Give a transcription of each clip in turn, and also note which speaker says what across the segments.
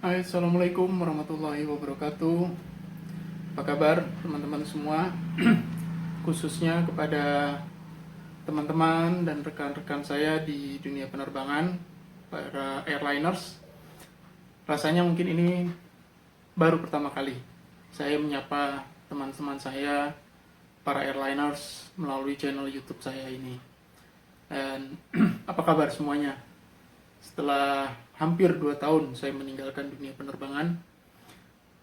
Speaker 1: Hai, Assalamualaikum warahmatullahi wabarakatuh. Apa kabar teman-teman semua? Khususnya kepada teman-teman dan rekan-rekan saya di dunia penerbangan, para airliners. Rasanya mungkin ini baru pertama kali saya menyapa teman-teman saya, para airliners, melalui channel YouTube saya ini. Dan apa kabar semuanya? Setelah hampir 2 tahun saya meninggalkan dunia penerbangan,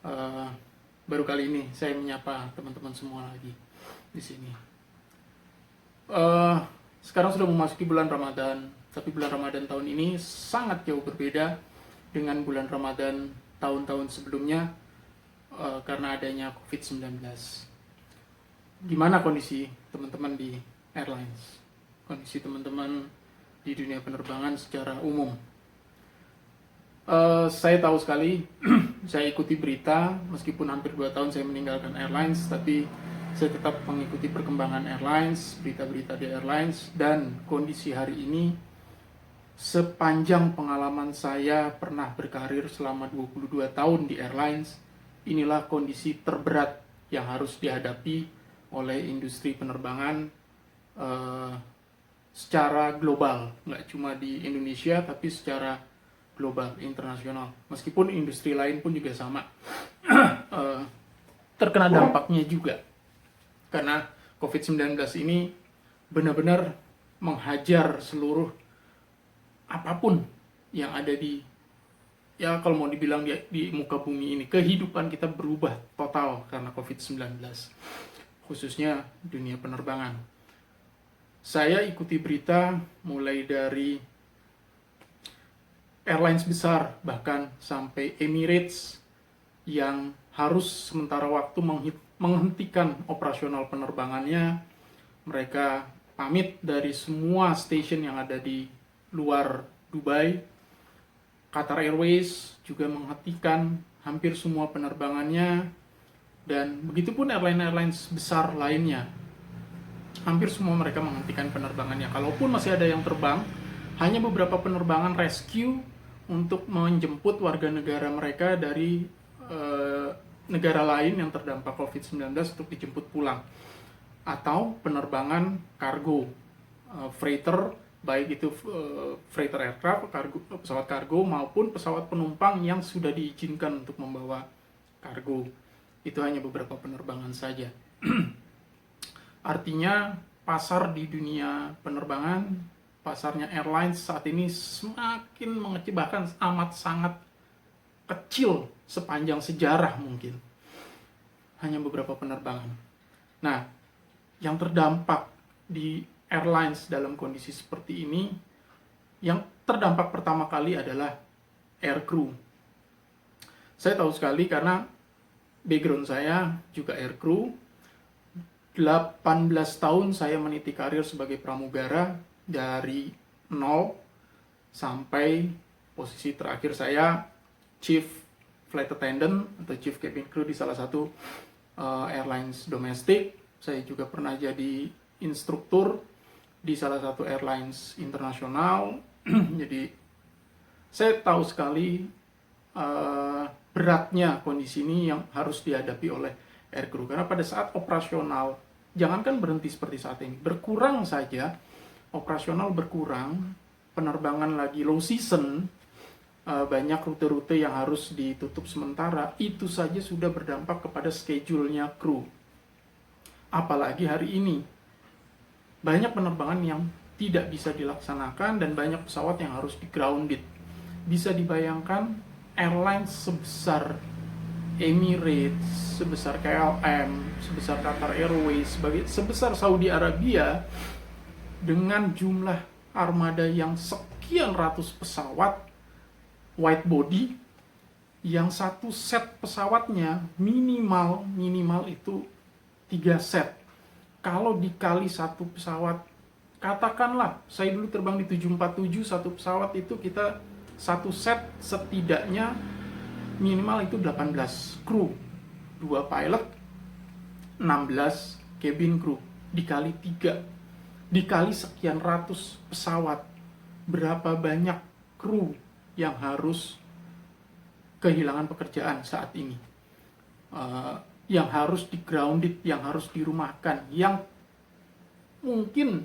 Speaker 1: eh, baru kali ini saya menyapa teman-teman semua lagi di sini. Eh, Sekarang sudah memasuki bulan Ramadan, tapi bulan Ramadan tahun ini sangat jauh berbeda dengan bulan Ramadan tahun-tahun sebelumnya karena adanya COVID-19. Gimana kondisi teman-teman di airlines? Kondisi teman-teman di dunia penerbangan secara umum? Saya tahu sekali, saya ikuti berita, meskipun hampir 2 tahun saya meninggalkan airlines, tapi saya tetap mengikuti perkembangan airlines, berita-berita di airlines, dan kondisi hari ini, sepanjang pengalaman saya pernah berkarir selama 22 tahun di airlines, inilah kondisi terberat yang harus dihadapi oleh industri penerbangan secara global, nggak cuma di Indonesia, tapi secara global, internasional. Meskipun industri lain pun juga sama terkena dampaknya juga. Karena COVID-19 ini benar-benar menghajar seluruh apapun yang ada di, ya kalau mau dibilang di muka bumi ini. Kehidupan kita berubah total karena COVID-19. Khususnya dunia penerbangan. Saya ikuti berita mulai dari airlines besar, bahkan sampai Emirates yang harus sementara waktu menghentikan operasional penerbangannya. Mereka pamit dari semua stasiun yang ada di luar Dubai. Qatar Airways juga menghentikan hampir semua penerbangannya, dan begitupun airlines besar lainnya. Hampir semua mereka menghentikan penerbangannya. Kalaupun masih ada yang terbang, hanya beberapa penerbangan rescue untuk menjemput warga negara mereka dari negara lain yang terdampak COVID-19 untuk dijemput pulang. Atau penerbangan kargo, freighter, baik itu freighter aircraft, pesawat kargo, maupun pesawat penumpang yang sudah diizinkan untuk membawa kargo. Itu hanya beberapa penerbangan saja. Artinya pasar di dunia penerbangan, pasarnya airlines saat ini semakin mengecil, bahkan amat sangat kecil sepanjang sejarah mungkin. Hanya beberapa penerbangan. Nah, yang terdampak di airlines dalam kondisi seperti ini, yang terdampak pertama kali adalah aircrew. Saya tahu sekali karena background saya juga aircrew. 18 tahun saya meniti karir sebagai pramugara, dari 0 sampai posisi terakhir saya Chief Flight Attendant atau Chief Cabin Crew di salah satu airlines domestik. Saya juga pernah jadi instruktur di salah satu airlines internasional. Jadi saya tahu sekali beratnya kondisi ini yang harus dihadapi oleh aircrew. Karena pada saat operasional, jangankan berhenti seperti saat ini, berkurang saja, operasional berkurang, penerbangan lagi low season, banyak rute-rute yang harus ditutup sementara, itu saja sudah berdampak kepada schedule-nya kru. Apalagi hari ini, banyak penerbangan yang tidak bisa dilaksanakan dan banyak pesawat yang harus di-grounded. Bisa dibayangkan airlines sebesar Emirates, sebesar KLM, sebesar Qatar Airways, sebesar Saudi Arabia, dengan jumlah armada yang sekian ratus pesawat wide body, yang satu set pesawatnya minimal itu 3 set. Kalau dikali satu pesawat, katakanlah saya dulu terbang di 747, satu pesawat itu kita satu set setidaknya minimal itu 18 kru, 2 pilot, 16 cabin crew, dikali 3, dikali sekian ratus pesawat, berapa banyak kru yang harus kehilangan pekerjaan saat ini, yang harus di grounded, yang harus dirumahkan, yang mungkin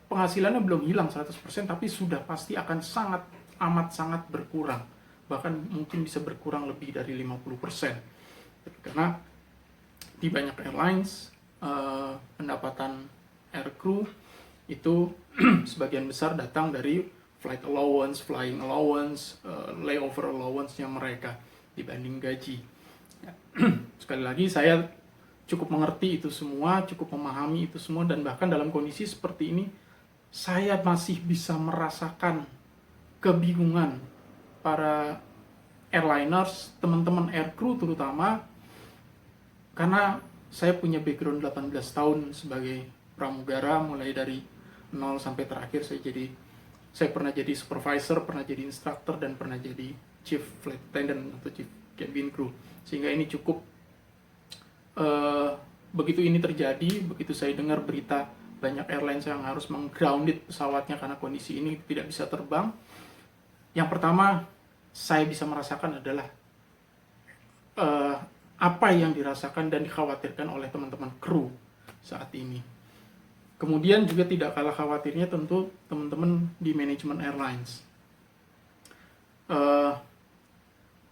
Speaker 1: penghasilannya belum hilang 100%, tapi sudah pasti akan sangat amat sangat berkurang, bahkan mungkin bisa berkurang lebih dari 50%. Karena di banyak airlines pendapatan aircrew itu sebagian besar datang dari flight allowance, flying allowance, layover allowance-nya mereka dibanding gaji. Sekali lagi, saya cukup mengerti itu semua, cukup memahami itu semua, dan bahkan dalam kondisi seperti ini saya masih bisa merasakan kebingungan para airliners, teman-teman aircrew terutama, karena saya punya background 18 tahun sebagai pramugara, mulai dari 0 sampai terakhir saya pernah jadi supervisor, pernah jadi instructor, dan pernah jadi chief flight attendant atau chief cabin crew. Sehingga ini cukup, begitu ini terjadi, begitu saya dengar berita banyak airlines yang harus meng-grounded pesawatnya karena kondisi ini tidak bisa terbang, yang pertama saya bisa merasakan adalah apa yang dirasakan dan dikhawatirkan oleh teman-teman kru saat ini. Kemudian juga tidak kalah khawatirnya tentu teman-teman di manajemen airlines.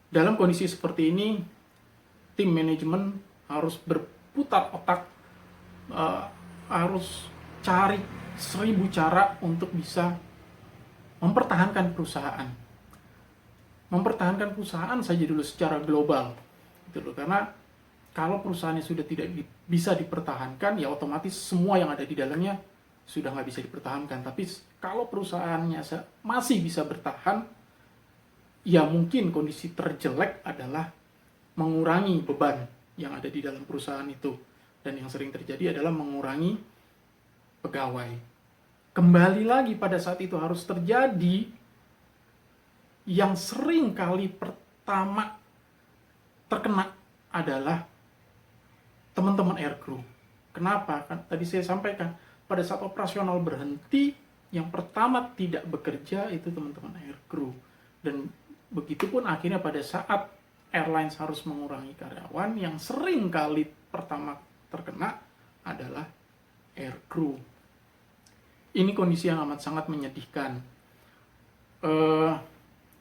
Speaker 1: Dalam kondisi seperti ini, tim manajemen harus berputar otak, harus cari 1000 cara untuk bisa mempertahankan perusahaan. Mempertahankan perusahaan saja dulu secara global, gitu loh. Karena kalau perusahaannya sudah tidak bisa dipertahankan, ya otomatis semua yang ada di dalamnya sudah nggak bisa dipertahankan. Tapi kalau perusahaannya masih bisa bertahan, ya mungkin kondisi terjelek adalah mengurangi beban yang ada di dalam perusahaan itu. Dan yang sering terjadi adalah mengurangi pegawai. Kembali lagi pada saat itu harus terjadi, yang sering kali pertama terkena adalah teman-teman aircrew. Kenapa? Kan tadi saya sampaikan, pada saat operasional berhenti, yang pertama tidak bekerja itu teman-teman aircrew. Dan begitupun akhirnya pada saat airlines harus mengurangi karyawan, yang sering kali pertama terkena adalah aircrew. Ini kondisi yang amat sangat menyedihkan. 4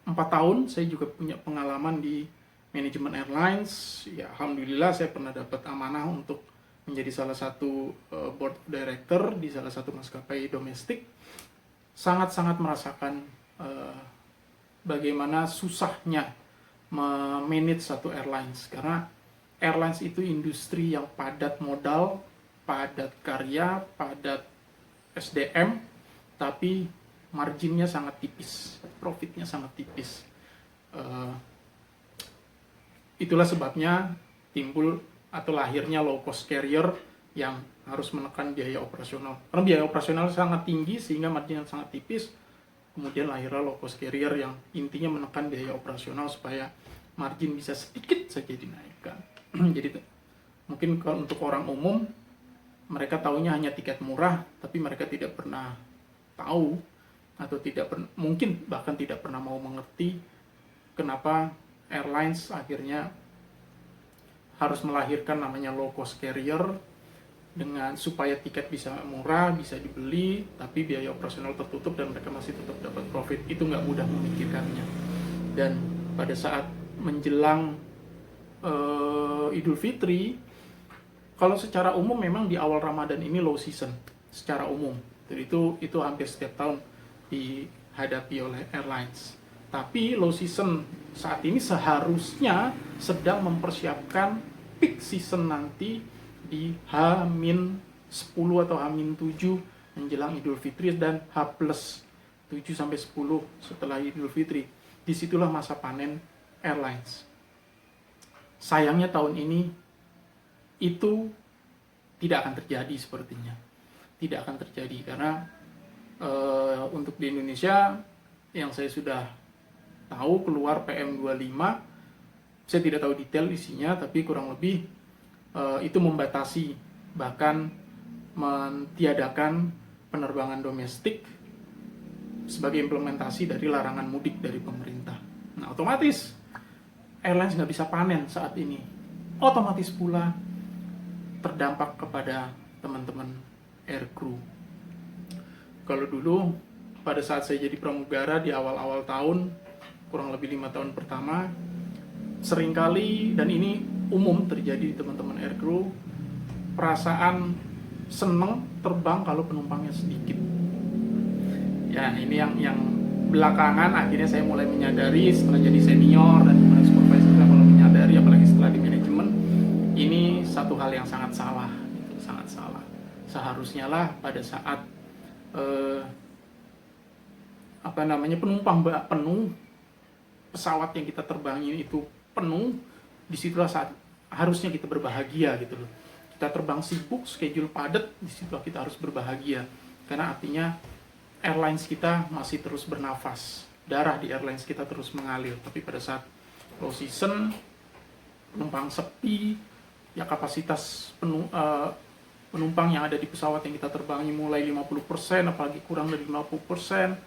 Speaker 1: tahun saya juga punya pengalaman di manajemen airlines. Ya, alhamdulillah saya pernah dapat amanah untuk menjadi salah satu board director di salah satu maskapai domestik. Sangat-sangat merasakan bagaimana susahnya memanage satu airlines, karena airlines itu industri yang padat modal, padat karya, padat SDM, tapi marginnya sangat tipis, profitnya sangat tipis. Itulah sebabnya timbul atau lahirnya low cost carrier yang harus menekan biaya operasional. Karena biaya operasional sangat tinggi sehingga marginnya sangat tipis. Kemudian lahirlah low cost carrier yang intinya menekan biaya operasional supaya margin bisa sedikit saja dinaikkan. Jadi mungkin kalau untuk orang umum, mereka tahunya hanya tiket murah, tapi mereka tidak pernah tahu atau mungkin bahkan tidak pernah mau mengerti kenapa airlines akhirnya harus melahirkan namanya low cost carrier dengan supaya tiket bisa murah, bisa dibeli, tapi biaya operasional tertutup dan mereka masih tetap dapat profit. Itu nggak mudah memikirkannya. Dan pada saat menjelang Idul Fitri, kalau secara umum memang di awal Ramadan ini low season secara umum. Jadi itu hampir setiap tahun dihadapi oleh airlines. Tapi low season saat ini seharusnya sedang mempersiapkan peak season nanti di H-10 atau H-7 menjelang Idul Fitri dan H+7 sampai 10 setelah Idul Fitri. Disitulah masa panen airlines. Sayangnya tahun ini itu tidak akan terjadi sepertinya. Tidak akan terjadi karena untuk di Indonesia yang saya sudah tahu keluar PM25, saya tidak tahu detail isinya, tapi kurang lebih itu membatasi, bahkan mentiadakan penerbangan domestik sebagai implementasi dari larangan mudik dari pemerintah. Nah, otomatis airlines nggak bisa panen saat ini. Otomatis pula terdampak kepada teman-teman aircrew. Kalau dulu pada saat saya jadi pramugara di awal-awal tahun, kurang lebih 5 tahun pertama, seringkali, dan ini umum terjadi di teman-teman aircrew, perasaan seneng terbang kalau penumpangnya sedikit. Ya, ini yang belakangan akhirnya saya mulai menyadari setelah jadi senior dan kemudian supervisor, saya mulai menyadari, apalagi setelah di manajemen, ini satu hal yang sangat salah, gitu, sangat salah. Seharusnya lah pada saat penumpang penuh, pesawat yang kita terbangin itu penuh, disitulah saat harusnya kita berbahagia gitu loh. Kita terbang sibuk, schedule padat, disitulah kita harus berbahagia, karena artinya airlines kita masih terus bernafas, darah di airlines kita terus mengalir. Tapi pada saat low season, penumpang sepi, ya kapasitas penumpang yang ada di pesawat yang kita terbangi mulai 50%, apalagi kurang dari 50%,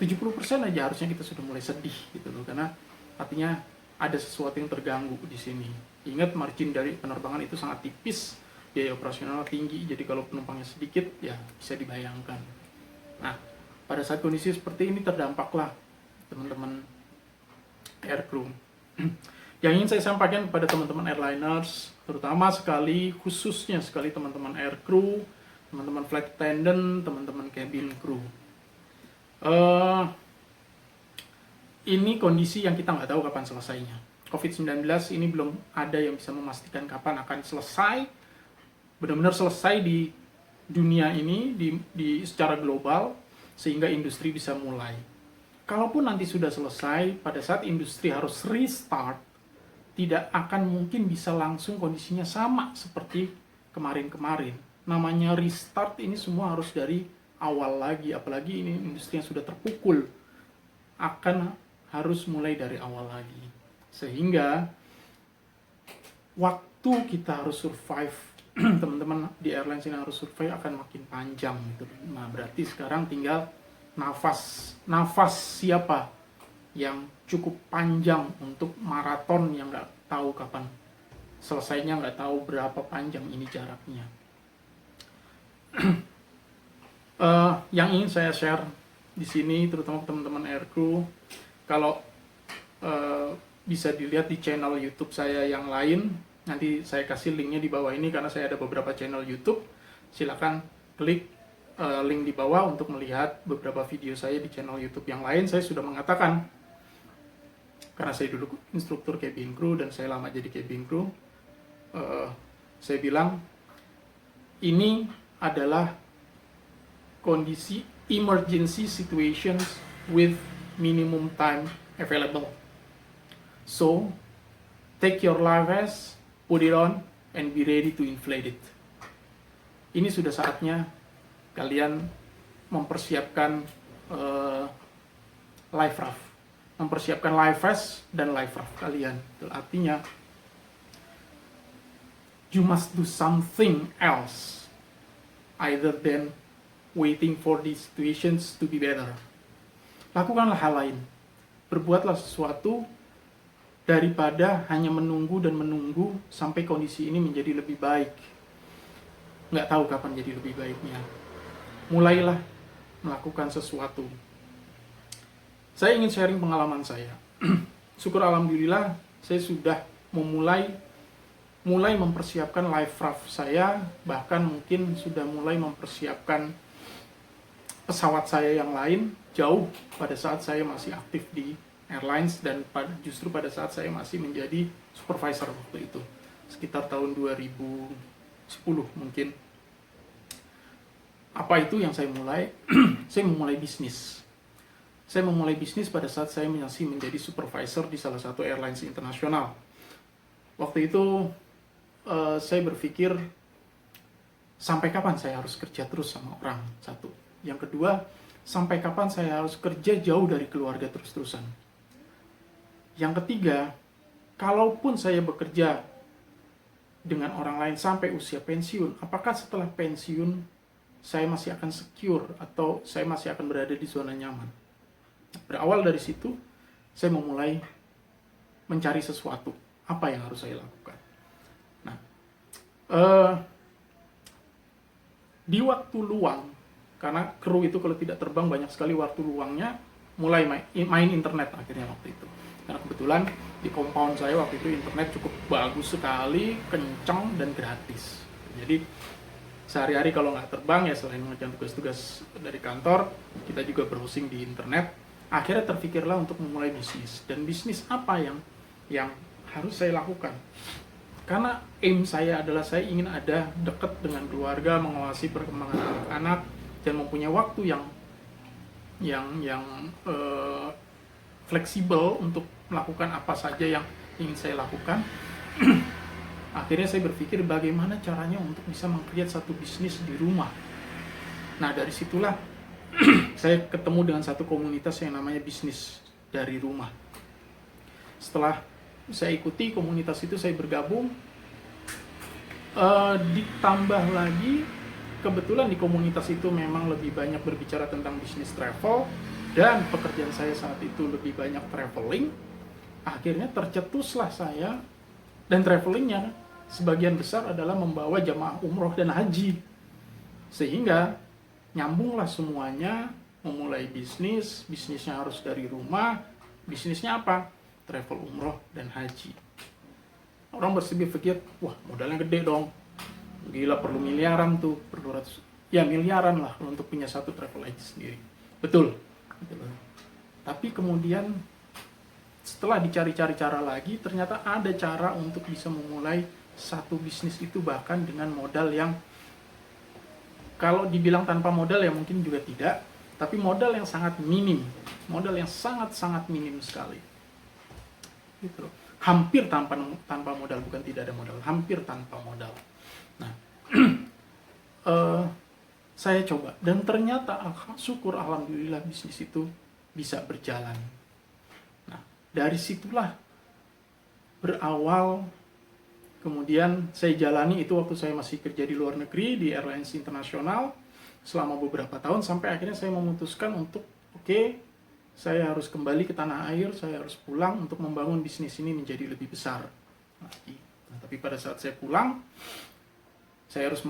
Speaker 1: 70% aja harusnya kita sudah mulai sedih gitu loh, karena artinya ada sesuatu yang terganggu di sini. Ingat, margin dari penerbangan itu sangat tipis, biaya operasional tinggi, jadi kalau penumpangnya sedikit ya bisa dibayangkan. Nah, pada saat kondisi seperti ini terdampaklah teman-teman aircrew. Yang ingin saya sampaikan kepada teman-teman airliners, terutama sekali, khususnya sekali teman-teman aircrew, teman-teman flight attendant, teman-teman cabin crew. Ini kondisi yang kita nggak tahu kapan selesainya. COVID-19 ini belum ada yang bisa memastikan kapan akan selesai, benar-benar selesai di dunia ini, di secara global, sehingga industri bisa mulai. Kalaupun nanti sudah selesai, pada saat industri harus restart, tidak akan mungkin bisa langsung kondisinya sama seperti kemarin-kemarin. Namanya restart ini semua harus dari awal lagi, apalagi ini industri yang sudah terpukul, akan harus mulai dari awal lagi. Sehingga waktu kita harus survive, teman-teman di airlines ini harus survive akan makin panjang gitu. Nah, berarti sekarang tinggal nafas siapa yang cukup panjang untuk maraton yang nggak tahu kapan selesainya, nggak tahu berapa panjang ini jaraknya. Yang ingin saya share di sini, terutama teman-teman aircrew, kalau bisa dilihat di channel YouTube saya yang lain, nanti saya kasih linknya di bawah ini karena saya ada beberapa channel YouTube. Silakan klik link di bawah untuk melihat beberapa video saya di channel YouTube yang lain. Saya sudah mengatakan, karena saya dulu instruktur cabin crew dan saya lama jadi cabin crew, saya bilang ini adalah kondisi emergency situations with minimum time available. So, take your life vest, put it on, and be ready to inflate it. Ini sudah saatnya kalian mempersiapkan life raft, mempersiapkan life vest dan life raft kalian. Itu artinya you must do something else either than waiting for these situations to be better. Lakukanlah hal lain, berbuatlah sesuatu daripada hanya menunggu dan menunggu sampai kondisi ini menjadi lebih baik. Nggak tahu kapan jadi lebih baiknya. Mulailah melakukan sesuatu. Saya ingin sharing pengalaman saya. Syukur alhamdulillah, saya sudah mulai mempersiapkan life raft saya, bahkan mungkin sudah mulai mempersiapkan pesawat saya yang lain jauh pada saat saya masih aktif di airlines, dan justru pada saat saya masih menjadi supervisor waktu itu, sekitar tahun 2010 mungkin. Apa itu yang saya mulai? Saya memulai bisnis. Saya memulai bisnis pada saat saya masih menjadi supervisor di salah satu airlines internasional. Waktu itu saya berpikir, sampai kapan saya harus kerja terus sama orang? Satu. Yang kedua, sampai kapan saya harus kerja jauh dari keluarga terus-terusan? Yang ketiga, kalaupun saya bekerja dengan orang lain sampai usia pensiun, apakah setelah pensiun saya masih akan secure atau saya masih akan berada di zona nyaman? Berawal dari situ, saya memulai mencari sesuatu. Apa yang harus saya lakukan? Nah, di waktu luang, karena kru itu kalau tidak terbang banyak sekali waktu luangnya, mulai main internet akhirnya waktu itu. Karena kebetulan di compound saya waktu itu internet cukup bagus sekali, kencang dan gratis. Jadi sehari-hari kalau nggak terbang ya selain mengerjakan tugas-tugas dari kantor, kita juga browsing di internet. Akhirnya terpikirlah untuk memulai bisnis. Dan bisnis apa yang harus saya lakukan? Karena aim saya adalah saya ingin ada dekat dengan keluarga, mengawasi perkembangan anak-anak, dan mempunyai waktu yang fleksibel untuk melakukan apa saja yang ingin saya lakukan. Akhirnya saya berpikir bagaimana caranya untuk bisa meng-create satu bisnis di rumah. Nah, dari situlah saya ketemu dengan satu komunitas yang namanya bisnis dari rumah. Setelah saya ikuti komunitas itu, saya bergabung. Ditambah lagi, kebetulan di komunitas itu memang lebih banyak berbicara tentang bisnis travel, dan pekerjaan saya saat itu lebih banyak traveling. Akhirnya tercetuslah saya, dan travelingnya sebagian besar adalah membawa jamaah umroh dan haji. Sehingga nyambunglah semuanya, memulai bisnisnya harus dari rumah. Bisnisnya apa? Travel umroh dan haji. Orang berpikir, wah modalnya gede dong, gila perlu miliaran tuh, perlu ratus, ya miliaran lah untuk punya satu travel agency sendiri. Betul. Tapi kemudian setelah dicari-cari cara lagi, ternyata ada cara untuk bisa memulai satu bisnis itu bahkan dengan modal yang, kalau dibilang tanpa modal ya mungkin juga tidak, tapi modal yang sangat minim, modal yang sangat-sangat minim sekali. Gitu. Hampir tanpa modal, bukan tidak ada modal, hampir tanpa modal. Nah, saya coba, dan ternyata syukur alhamdulillah bisnis itu bisa berjalan. Nah, dari situlah berawal. Kemudian saya jalani itu waktu saya masih kerja di luar negeri, di airlines internasional, selama beberapa tahun, sampai akhirnya saya memutuskan untuk, oke, saya harus kembali ke tanah air, saya harus pulang untuk membangun bisnis ini menjadi lebih besar lagi. Nah, tapi pada saat saya pulang, saya harus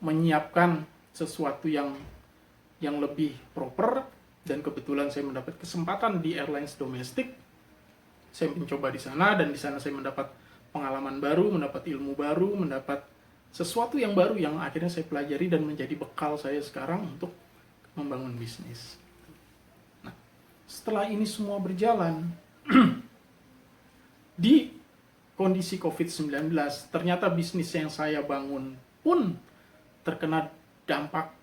Speaker 1: menyiapkan sesuatu yang lebih proper, dan kebetulan saya mendapat kesempatan di airlines domestik. Saya mencoba di sana, dan di sana saya mendapat pengalaman baru, mendapat ilmu baru, mendapat sesuatu yang baru yang akhirnya saya pelajari dan menjadi bekal saya sekarang untuk membangun bisnis. Nah, setelah ini semua berjalan, di kondisi COVID-19, ternyata bisnis yang saya bangun pun terkena dampak,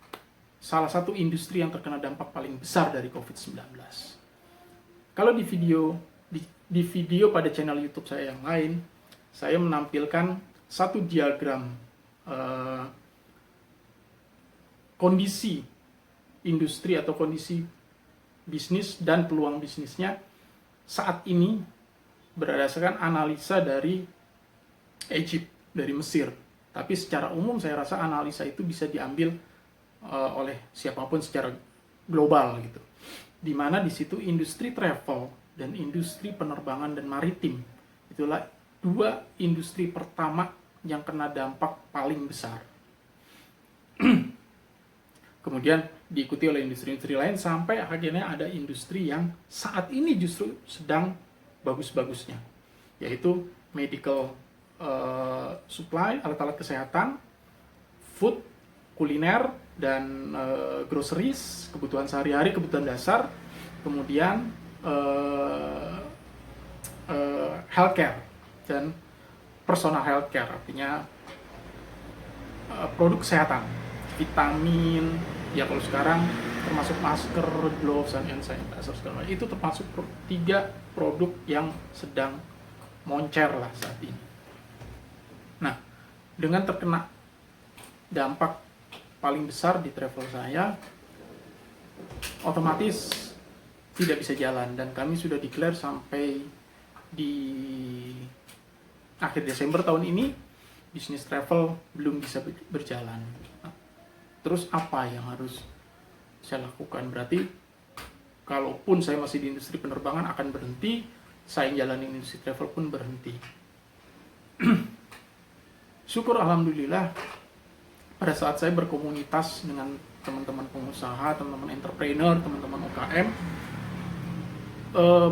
Speaker 1: salah satu industri yang terkena dampak paling besar dari COVID-19. Kalau di video pada channel YouTube saya yang lain, saya menampilkan satu diagram kondisi industri atau kondisi bisnis dan peluang bisnisnya saat ini berdasarkan analisa dari Egypt, dari Mesir. Tapi secara umum saya rasa analisa itu bisa diambil oleh siapapun secara global gitu. Di mana di situ industri travel dan industri penerbangan dan maritim itulah dua industri pertama yang kena dampak paling besar. Kemudian diikuti oleh industri-industri lain, sampai akhirnya ada industri yang saat ini justru sedang bagus-bagusnya, yaitu medical supply, alat-alat kesehatan, food, kuliner, dan groceries, kebutuhan sehari-hari, kebutuhan dasar, kemudian healthcare dan personal healthcare, artinya produk kesehatan, vitamin, ya kalau sekarang termasuk masker, gloves, dan hand sanitizer segala macam, itu termasuk 3 produk yang sedang moncer lah saat ini. Nah, dengan terkena dampak paling besar di travel saya, otomatis tidak bisa jalan, dan kami sudah declare sampai di akhir Desember tahun ini bisnis travel belum bisa berjalan. Terus apa yang harus saya lakukan? Berarti kalaupun saya masih di industri penerbangan akan berhenti, saya jalanin industri travel pun berhenti. Syukur alhamdulillah pada saat saya berkomunitas dengan teman-teman pengusaha, teman-teman entrepreneur, teman-teman UKM,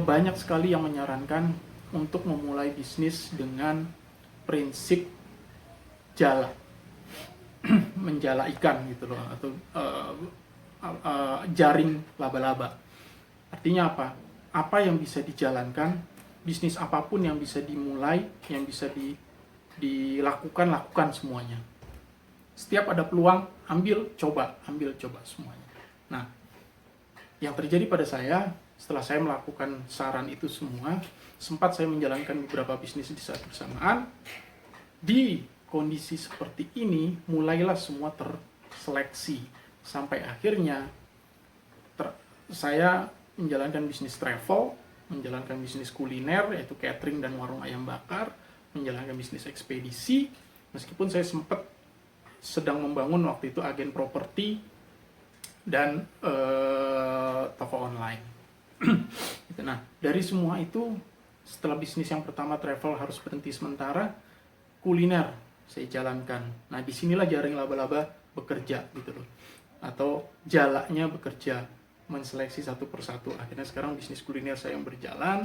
Speaker 1: banyak sekali yang menyarankan untuk memulai bisnis dengan prinsip jala, menjala ikan gitu loh, atau jaring laba-laba. Artinya apa? Apa yang bisa dijalankan, bisnis apapun yang bisa dimulai, yang bisa dilakukan, lakukan semuanya. Setiap ada peluang, ambil coba semuanya. Nah, yang terjadi pada saya, setelah saya melakukan saran itu semua, sempat saya menjalankan beberapa bisnis di saat bersamaan. Di kondisi seperti ini, mulailah semua terseleksi. Sampai akhirnya, saya menjalankan bisnis travel, menjalankan bisnis kuliner, yaitu catering dan warung ayam bakar, menjalankan bisnis ekspedisi, meskipun saya sempat sedang membangun waktu itu agen properti dan toko online. Nah, dari semua itu, setelah bisnis yang pertama travel harus berhenti sementara, kuliner saya jalankan. Nah, disinilah jaring laba-laba bekerja gitu loh, atau jalanya bekerja, menseleksi satu persatu. Akhirnya sekarang bisnis kuliner saya yang berjalan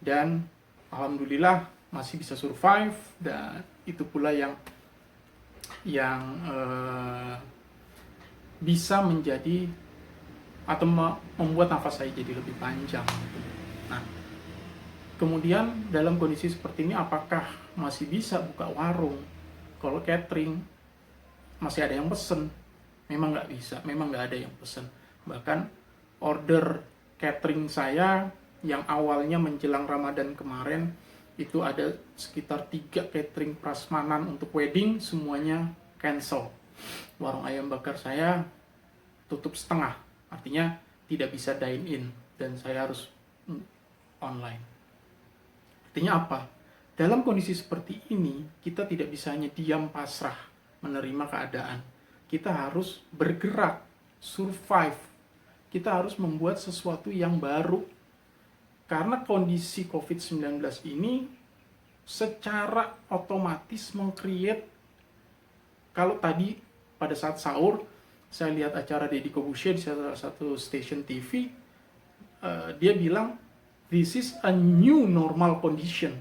Speaker 1: dan alhamdulillah masih bisa survive, dan itu pula yang bisa menjadi atau membuat nafas saya jadi lebih panjang. Nah, kemudian dalam kondisi seperti ini, apakah masih bisa buka warung? Kalau catering masih ada yang pesen? Memang nggak bisa, memang nggak ada yang pesen. Bahkan order catering saya yang awalnya menjelang Ramadan kemarin, itu ada sekitar 3 catering prasmanan untuk wedding, semuanya cancel. Warung ayam bakar saya tutup setengah, artinya tidak bisa dine in, dan saya harus online. Artinya apa? Dalam kondisi seperti ini, kita tidak bisa hanya diam pasrah menerima keadaan. Kita harus bergerak, survive. Kita harus membuat sesuatu yang baru. Karena kondisi COVID-19 ini secara otomatis meng-create, kalau tadi pada saat sahur, saya lihat acara Deddy Corbuzier di salah satu station TV, dia bilang, this is a new normal condition.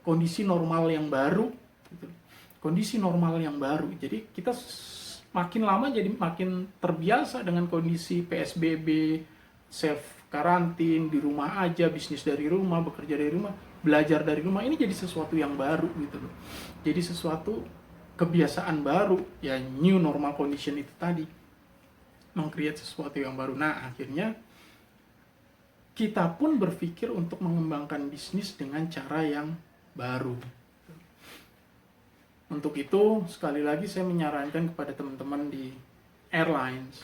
Speaker 1: Kondisi normal yang baru. Kondisi normal yang baru. Jadi kita makin lama jadi makin terbiasa dengan kondisi PSBB, self karantin, di rumah aja, bisnis dari rumah, bekerja dari rumah, belajar dari rumah. Ini jadi sesuatu yang baru gitu loh. Jadi sesuatu kebiasaan baru, ya new normal condition itu tadi, meng-create sesuatu yang baru. Nah, akhirnya kita pun berpikir untuk mengembangkan bisnis dengan cara yang baru. Untuk itu, sekali lagi saya menyarankan kepada teman-teman di airlines,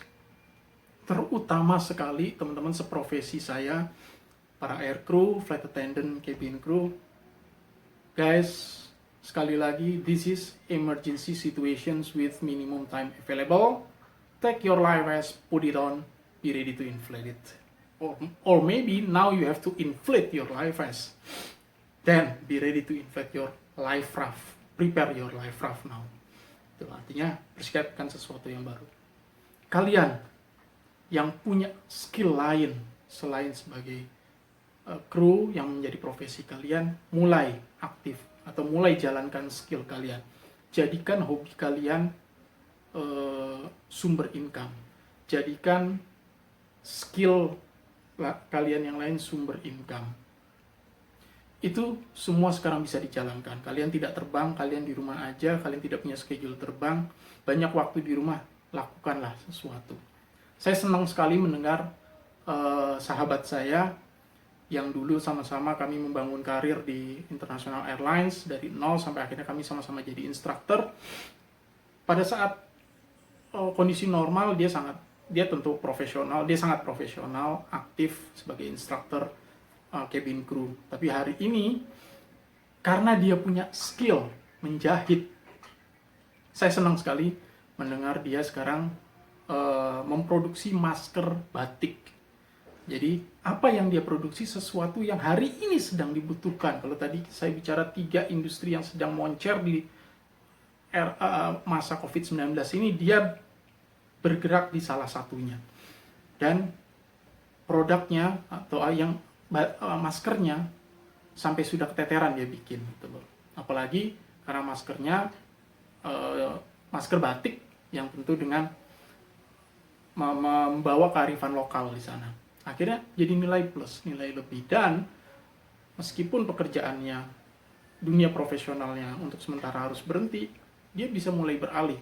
Speaker 1: terutama sekali teman-teman seprofesi saya, para air crew, flight attendant, cabin crew. Guys, sekali lagi, this is emergency situations with minimum time available. Take your life vest, put it on, be ready to inflate it. Or maybe now you have to inflate your life vest. Then be ready to inflate your life raft. Prepare your life raft now. Itu artinya persiapkan sesuatu yang baru. Kalian yang punya skill lain selain sebagai kru yang menjadi profesi kalian, mulai aktif atau mulai jalankan skill kalian. Jadikan hobi kalian sumber income. Jadikan skill kalian yang lain sumber income. Itu semua sekarang bisa dijalankan. Kalian tidak terbang, kalian di rumah aja, kalian tidak punya schedule terbang, banyak waktu di rumah, lakukanlah sesuatu. Saya senang sekali mendengar sahabat saya yang dulu sama-sama kami membangun karir di International Airlines dari nol sampai akhirnya kami sama-sama jadi instruktur. Pada saat kondisi normal dia tentu profesional, dia sangat profesional, aktif sebagai instruktur cabin crew. Tapi hari ini karena dia punya skill menjahit, saya senang sekali mendengar dia sekarang memproduksi masker batik. Jadi apa yang dia produksi sesuatu yang hari ini sedang dibutuhkan. Kalau tadi saya bicara 3 industri yang sedang moncer di masa COVID-19 ini, dia bergerak di salah satunya. Dan produknya atau yang maskernya sampai sudah keteteran dia bikin gitu loh. Apalagi karena maskernya masker batik yang tentu dengan membawa kearifan lokal di sana. Akhirnya jadi nilai plus, nilai lebih. Dan meskipun pekerjaannya, dunia profesionalnya untuk sementara harus berhenti, dia bisa mulai beralih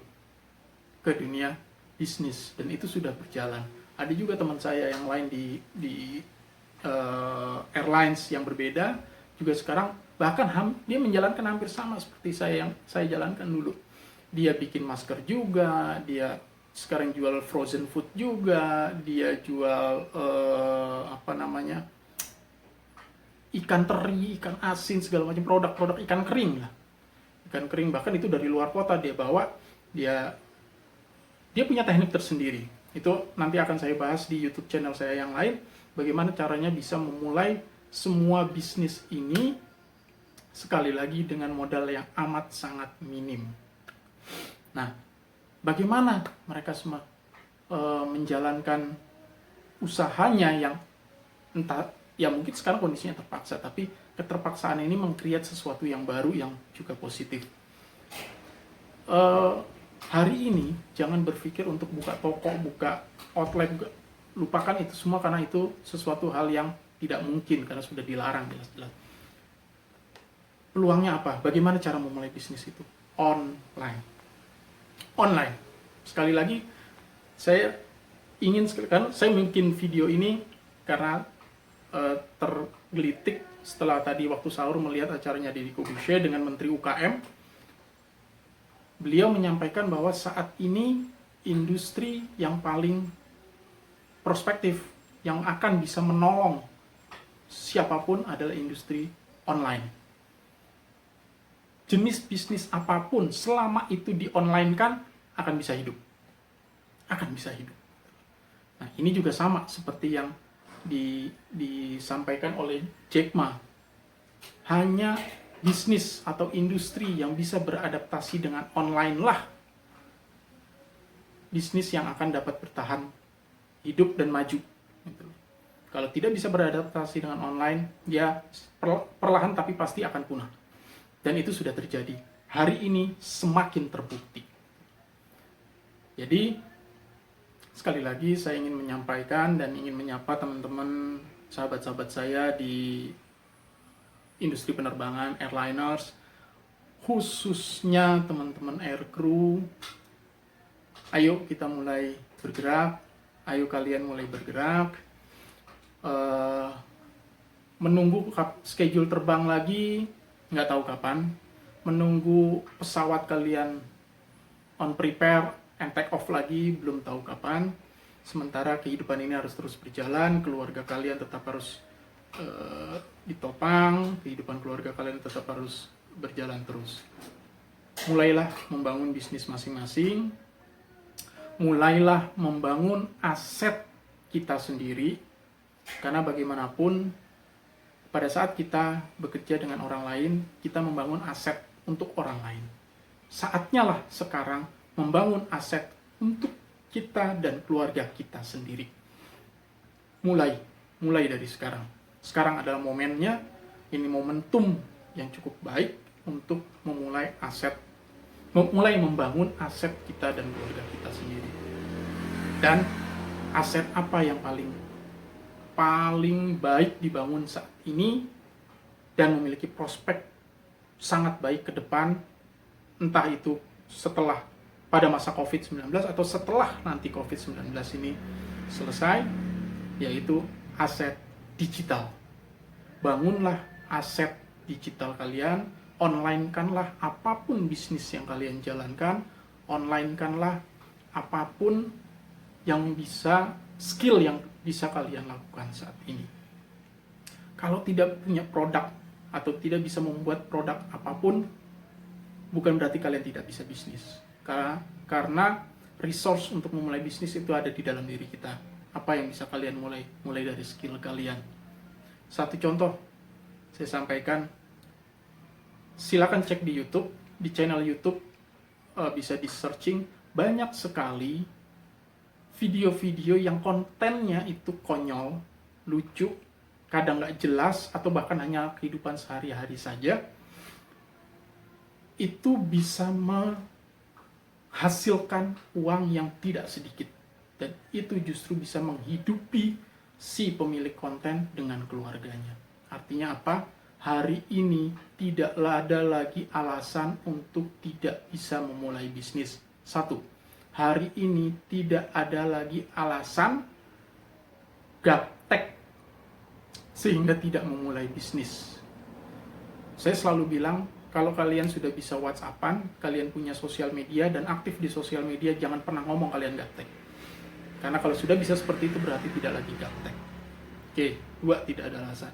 Speaker 1: ke dunia bisnis, dan itu sudah berjalan. Ada juga teman saya yang lain di airlines yang berbeda juga sekarang, bahkan dia menjalankan hampir sama seperti saya yang saya jalankan dulu. Dia bikin masker juga, dia sekarang jual frozen food juga, dia jual ikan teri, ikan asin, segala macam produk-produk ikan kering lah. Ikan kering, bahkan itu dari luar kota dia bawa, dia punya teknik tersendiri. Itu nanti akan saya bahas di YouTube channel saya yang lain, bagaimana caranya bisa memulai semua bisnis ini, sekali lagi dengan modal yang amat sangat minim. Nah, bagaimana mereka semua menjalankan usahanya yang entah, ya mungkin sekarang kondisinya terpaksa, tapi keterpaksaan ini meng-create sesuatu yang baru yang juga positif. Hari ini jangan berpikir untuk buka toko, buka outlet, lupakan itu semua karena itu sesuatu hal yang tidak mungkin karena sudah dilarang jelas-jelas. Peluangnya apa? Bagaimana cara memulai bisnis itu? Online. Sekali lagi, saya ingin kan saya bikin video ini karena tergelitik setelah tadi waktu sahur melihat acaranya Deddy Corbuzier dengan Menteri UKM. Beliau menyampaikan bahwa saat ini industri yang paling prospektif, yang akan bisa menolong siapapun adalah industri online. Jenis bisnis apapun selama itu di-online-kan akan bisa hidup. Nah, ini juga sama seperti yang disampaikan oleh Jack Ma. Hanya bisnis atau industri yang bisa beradaptasi dengan online lah bisnis yang akan dapat bertahan hidup dan maju. Kalau tidak bisa beradaptasi dengan online, ya perlahan tapi pasti akan punah. Dan itu sudah terjadi. Hari ini semakin terbukti. Jadi, sekali lagi saya ingin menyampaikan dan ingin menyapa teman-teman, sahabat-sahabat saya di industri penerbangan, airliners, khususnya teman-teman aircrew. Ayo kita mulai bergerak, ayo kalian mulai bergerak. Menunggu schedule terbang lagi, nggak tahu kapan. Menunggu pesawat kalian on prepare and take off lagi, belum tahu kapan. Sementara kehidupan ini harus terus berjalan, keluarga kalian tetap harus ditopang, kehidupan keluarga kalian tetap harus berjalan terus. Mulailah membangun bisnis masing-masing, mulailah membangun aset kita sendiri, karena bagaimanapun pada saat kita bekerja dengan orang lain, kita membangun aset untuk orang lain. Saatnya lah sekarang membangun aset untuk kita dan keluarga kita sendiri. Mulai dari sekarang. Sekarang adalah momennya, ini momentum yang cukup baik untuk memulai membangun aset kita dan keluarga kita sendiri. Dan aset apa yang paling baik dibangun saat ini dan memiliki prospek sangat baik ke depan, entah itu setelah pada masa COVID-19 atau setelah nanti COVID-19 ini selesai, yaitu aset digital. Bangunlah aset digital kalian, online-kanlah apapun bisnis yang kalian jalankan, online-kanlah apapun yang bisa, skill yang bisa kalian lakukan saat ini. Kalau tidak punya produk atau tidak bisa membuat produk apapun, bukan berarti kalian tidak bisa bisnis. Karena resource untuk memulai bisnis itu ada di dalam diri kita. Apa yang bisa kalian mulai? Mulai dari skill kalian. Satu contoh saya sampaikan, silakan cek di YouTube, di channel YouTube, bisa di searching, banyak sekali video-video yang kontennya itu konyol, lucu, kadang nggak jelas, atau bahkan hanya kehidupan sehari-hari saja, itu bisa menghasilkan uang yang tidak sedikit. Dan itu justru bisa menghidupi si pemilik konten dengan keluarganya. Artinya apa? Hari ini tidak ada lagi alasan untuk tidak bisa memulai bisnis. Satu, hari ini tidak ada lagi alasan gaptek sehingga tidak memulai bisnis. Saya selalu bilang, kalau kalian sudah bisa WhatsAppan, kalian punya sosial media dan aktif di sosial media, jangan pernah ngomong kalian gaptek. Karena kalau sudah bisa seperti itu berarti tidak lagi gaptek. Oke, dua, tidak ada alasan.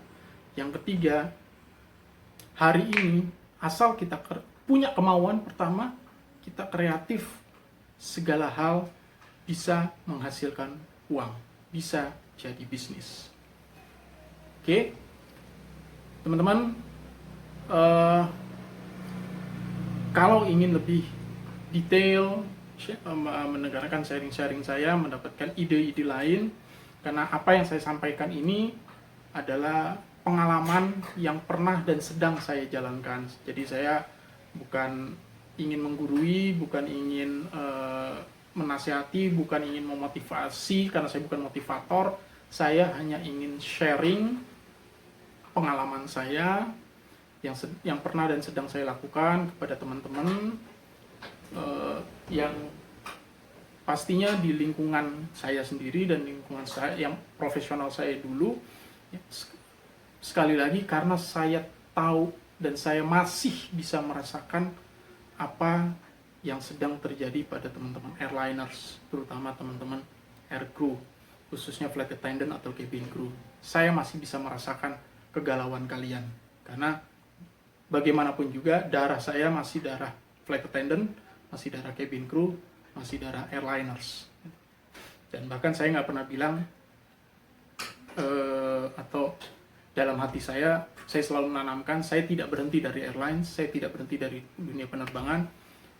Speaker 1: Yang ketiga, hari ini asal kita punya kemauan, pertama, kita kreatif, segala hal bisa menghasilkan uang, bisa jadi bisnis. Oke, teman-teman, kalau ingin lebih detail mendengarkan sharing-sharing saya, mendapatkan ide-ide lain, karena apa yang saya sampaikan ini adalah pengalaman yang pernah dan sedang saya jalankan. Jadi saya bukan ingin menggurui, bukan ingin menasihati, bukan ingin memotivasi, karena saya bukan motivator. Saya hanya ingin sharing pengalaman saya yang pernah dan sedang saya lakukan kepada teman-teman yang pastinya di lingkungan saya sendiri dan lingkungan saya yang profesional saya dulu. Sekali lagi, karena saya tahu dan saya masih bisa merasakan apa yang sedang terjadi pada teman-teman airliners, terutama teman-teman aircrew, khususnya flight attendant atau cabin crew. Saya masih bisa merasakan kegalauan kalian, karena bagaimanapun juga darah saya masih darah flight attendant, masih darah cabin crew, masih darah airliners. Dan bahkan saya nggak pernah bilang atau dalam hati saya selalu menanamkan, saya tidak berhenti dari airlines, saya tidak berhenti dari dunia penerbangan.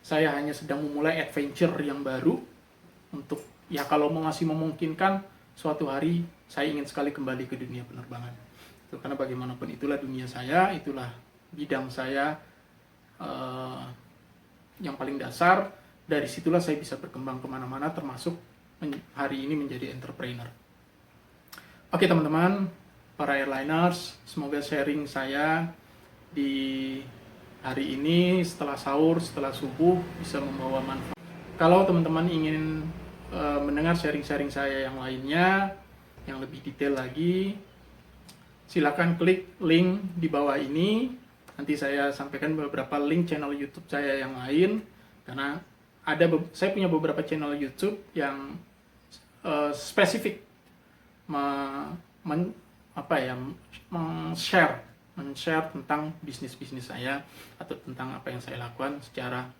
Speaker 1: Saya hanya sedang memulai adventure yang baru untuk, ya kalau masih memungkinkan, suatu hari saya ingin sekali kembali ke dunia penerbangan. Itu karena bagaimanapun itulah dunia saya, itulah bidang saya yang paling dasar. Dari situlah saya bisa berkembang kemana-mana, termasuk hari ini menjadi entrepreneur. Oke teman-teman, para airliners, semoga sharing saya di hari ini setelah sahur, setelah subuh bisa membawa manfaat. Kalau teman-teman ingin mendengar sharing-sharing saya yang lainnya, yang lebih detail lagi, silakan klik link di bawah ini. Nanti saya sampaikan beberapa link channel YouTube saya yang lain, karena saya punya beberapa channel YouTube yang spesifik men-share tentang bisnis saya atau tentang apa yang saya lakukan secara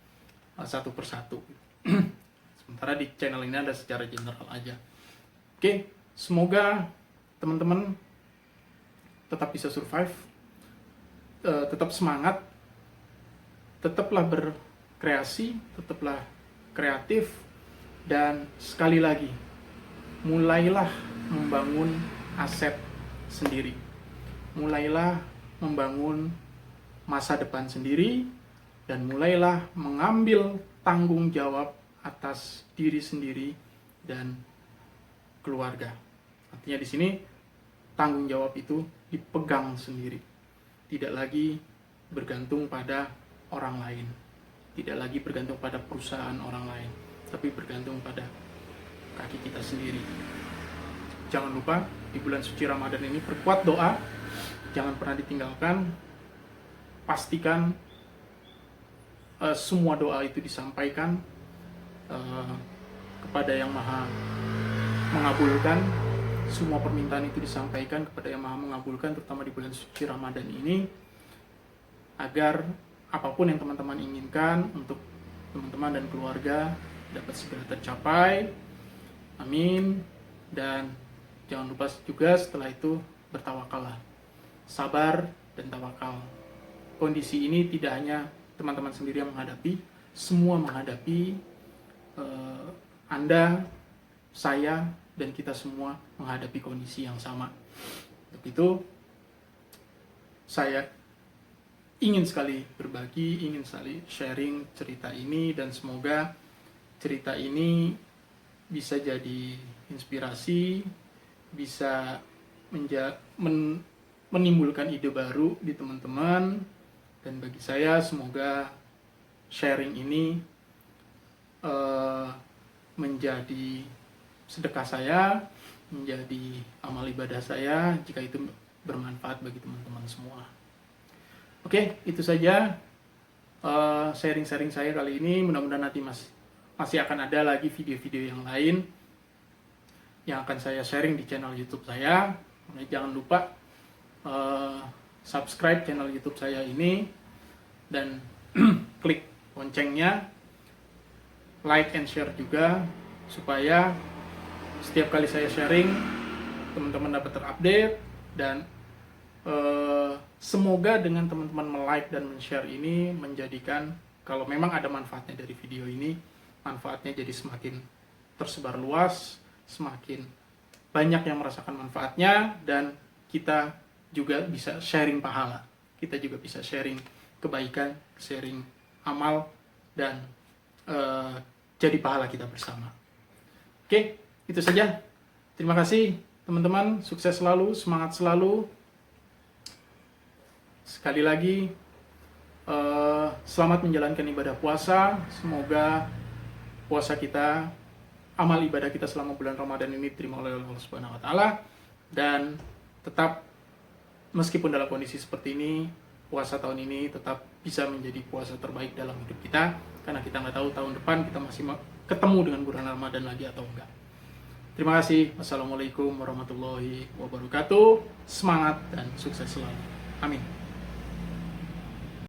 Speaker 1: satu persatu. Sementara di channel ini ada secara general aja. Oke, semoga teman-teman tetap bisa survive, tetap semangat, tetaplah berkreasi, tetaplah kreatif, dan sekali lagi, mulailah membangun aset sendiri. Mulailah membangun masa depan sendiri, dan mulailah mengambil tanggung jawab atas diri sendiri dan keluarga. Artinya di sini tanggung jawab itu dipegang sendiri. Tidak lagi bergantung pada orang lain. Tidak lagi bergantung pada perusahaan orang lain, tapi bergantung pada kaki kita sendiri. Jangan lupa di bulan suci Ramadan ini perkuat doa, jangan pernah ditinggalkan. Pastikan semua doa itu disampaikan kepada Yang Maha mengabulkan. Semua permintaan itu disampaikan kepada Yang Maha mengabulkan, terutama di bulan suci Ramadan ini, agar apapun yang teman-teman inginkan untuk teman-teman dan keluarga dapat segera tercapai. Amin. Dan jangan lupa juga setelah itu bertawakallah. Sabar dan tawakal. Kondisi ini tidak hanya teman-teman sendiri yang menghadapi, semua menghadapi. Anda, saya, dan kita semua menghadapi kondisi yang sama. Untuk itu, saya ingin sekali berbagi, ingin sekali sharing cerita ini, dan semoga cerita ini bisa jadi inspirasi, bisa menimbulkan ide baru di teman-teman, dan bagi saya semoga sharing ini menjadi sedekah saya, menjadi amal ibadah saya jika itu bermanfaat bagi teman-teman semua. Oke, itu saja sharing-sharing saya kali ini. Mudah-mudahan nanti masih akan ada lagi video-video yang lain yang akan saya sharing di channel YouTube saya. Jangan lupa subscribe channel YouTube saya ini dan klik loncengnya, like and share juga, supaya setiap kali saya sharing teman-teman dapat terupdate. Dan semoga dengan teman-teman like dan share ini menjadikan, kalau memang ada manfaatnya dari video ini, manfaatnya jadi semakin tersebar luas, semakin banyak yang merasakan manfaatnya, dan kita juga bisa sharing pahala, kita juga bisa sharing kebaikan, sharing amal, dan jadi pahala kita bersama. Oke, itu saja. Terima kasih teman-teman, sukses selalu, semangat selalu. Sekali lagi, selamat menjalankan ibadah puasa. Semoga puasa kita, amal ibadah kita selama bulan Ramadan ini diterima oleh Allah Subhanahu wa Ta'ala. Dan tetap, meskipun dalam kondisi seperti ini, puasa tahun ini tetap bisa menjadi puasa terbaik dalam hidup kita, karena kita nggak tahu tahun depan kita masih ketemu dengan bulan Ramadan lagi atau enggak. Terima kasih. Wassalamualaikum warahmatullahi wabarakatuh. Semangat dan sukses selalu. Amin.